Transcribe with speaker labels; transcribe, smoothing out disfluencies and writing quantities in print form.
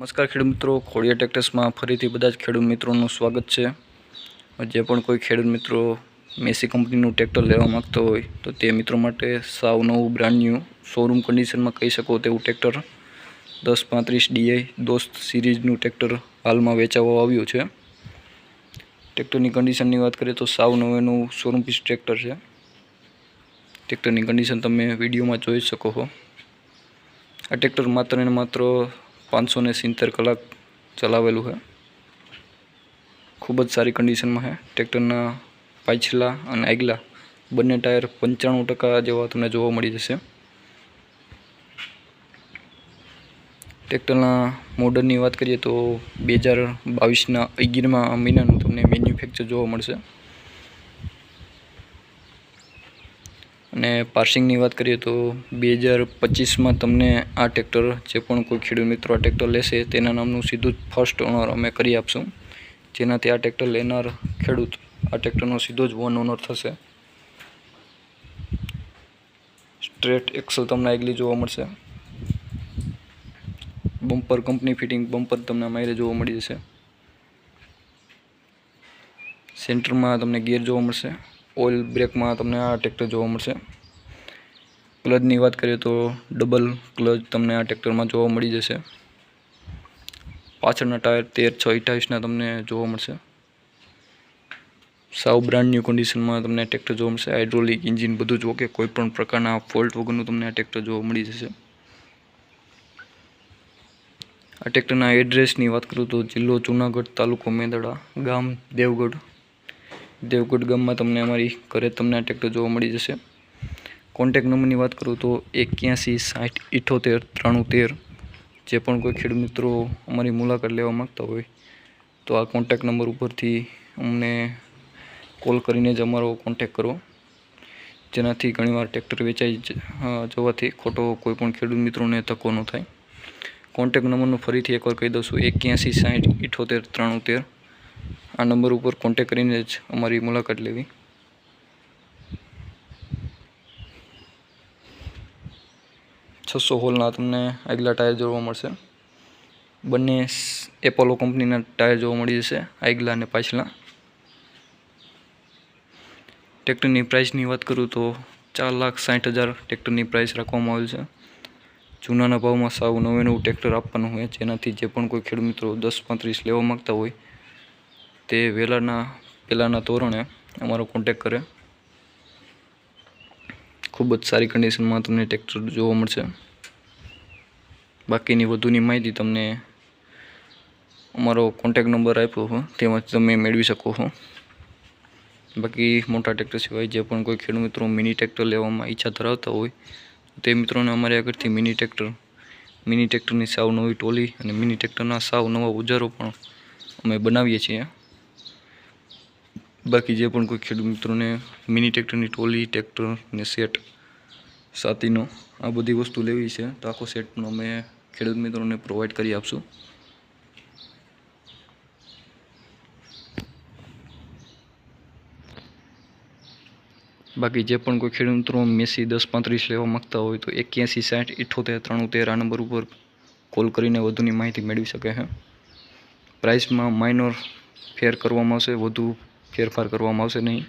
Speaker 1: નમસ્કાર ખેડૂત મિત્રો, ખોડિયાર ટ્રેક્ટર્સમાં ફરીથી બધા જ ખેડૂત મિત્રોનું સ્વાગત છે। જે પણ કોઈ ખેડૂત મિત્રો મેસી કંપનીનું ટ્રેક્ટર લેવા માંગતો હોય તો તે મિત્રો માટે સાવ નવું બ્રાન્ડ ન્યૂ શોરૂમ કન્ડિશનમાં કહી શકો તેવું ટ્રેક્ટર 1035 DI દોસ્ત સિરીઝનું ટ્રેક્ટર હાલમાં વેચાવવા આવ્યું છે। ટ્રેક્ટરની કન્ડિશનની વાત કરીએ તો સાવ નવું શોરૂમ પીસ ટ્રેક્ટર છે। ટ્રેક્ટરની કન્ડિશન તમે વિડીયોમાં જોઈ શકો છો। આ ટ્રેક્ટર માત્ર ને માત્ર 570 કલાક ચલાવેલું है। खूब ज सारी कंडीशन में है। ट्रेक्टरना पाछला और आगला बने टायर 95% जेवा तमने जोवा मळी जशे। ट्रेक्टरना मॉडलनी बात करिए तो 2022 ना 11 महीनानुं तमने मैन्युफेक्चर जोवा मळशे। અને પાર્સિંગની વાત કરીએ તો 2025માં તમને આ ટ્રેક્ટર જે પણ કોઈ ખેડૂત મિત્રો આ ટ્રેક્ટર લેશે તેના નામનું સીધું જ ફર્સ્ટ ઓનર અમે કરી આપશું, જેનાથી આ ટ્રેક્ટર લેનાર ખેડૂત આ ટ્રેક્ટરનો સીધો જ વન ઓનર થશે। સ્ટ્રેટ એક્સલ તમને આગલી જોવા મળશે। બમ્પર કંપની ફિટિંગ બમ્પર તમને માયરે જોવા મળી જશે। સેન્ટરમાં તમને ગિયર જોવા મળશે। ऑयल ब्रेक में तमने आ ट्रेक्टर जोवा मळशे। क्लचनी बात करिए तो डबल क्लच तमने आ ट्रेक्टर में जोवा मळी जशे। पाछळना टायर 13/6/28 ना तमने जोवा मळशे। साव ब्रांड न्यू कंडीशन में तमने ट्रेक्टर जोवा मळशे। हाइड्रोलिक इंजिन बधुं ज ओके, कोईपण प्रकारना फॉल्ट वगरनुं तमने आ ट्रेक्टर जोवा मळी जशे। आ ट्रेक्टरना एड्रेसनी बात करूँ तो जिल्लो जूनागढ़, तालुको मेंदड़ा, गाम देवगढ़। देवगढ़ गाम में तमने अमारी घरे तमने आ ट्रेक्टर जोवा मळी जशे। कॉन्टेक्ट नंबर की बात करूँ तो 81 60 78 93। जे पण कोई खेडूत मित्रों अमारी मुलाकात लेवा मांगता होय तो आ कॉन्टेक्ट नंबर उपरथी अमने कॉल करीने ज अमारो कॉन्टेक्ट करो, जेनाथी घणीवार ट्रेक्टर वेचाई जवाथी खोटो कोईपण खेडूत मित्रोने धक्को न थाय। कॉन्टेक्ट नंबर फरीथी एकवार कही दऊं छुं 81 60 78 93। आ नंबर पर कॉन्टेक्ट करीने ज अमारी मुलाकात लेवी। 600 होलना तमने आगला टायर जोवा मळशे। बने एपोलो कंपनीना टायर जोवा मळी जशे आगला अने पाछला। ट्रेक्टरनी प्राइसनी बात करूँ तो 4,60,000 ट्रेक्टरनी प्राइस राखवामां आवेल छे। जूनाना भावमां साव नवे ट्रेक्टर आपवानुं होय, जेनाथी जे पण कोई खेडूत मित्रों 1035 लेवा मांगता होय ते पहलाना धोरणे अमारो कॉन्टेक्ट करे। खूब ज सारी कंडीशन में तमने ट्रेक्टर जोवा मळशे। बाकीनी वधुनी माहिती तमने अमारो कॉन्टेक्ट नंबर आप्यो हो तेमांथी तमे मेळवी शको छो। बाकी मोटा ट्रेक्टर सिवाय जे पण कोई खेडूत मित्रों मिनी ट्रेक्टर लेवामां इच्छा धरावता होय ते मित्रोने अमारी आगळथी मिनी ट्रेक्टरनी साव नवी टोली अने मिनी ट्रेक्टरना साव नवा ओजारो पण अमे बनावीए छीए। बाकी जे पण कोई खेडूत मित्रोने मिनी ट्रेक्टरनी टोली, ट्रेक्टर ने सेट साथीनो आ बधी वस्तु लेवी छे तो आखो सेट पण अमे खेडूत मित्रोने प्रोवाइड करी आपशुं। बाकी जे पण कोई खेडूत मित्रों मेसी 1035 लेवा मांगता होय तो 81 60 78 93 आ नंबर पर कॉल करीने वधुनी माहिती मेळवी शके छे। प्राइस में माइनर फेर करवामां आवशे, वधु फेरफार करवामां आवशे नहीं।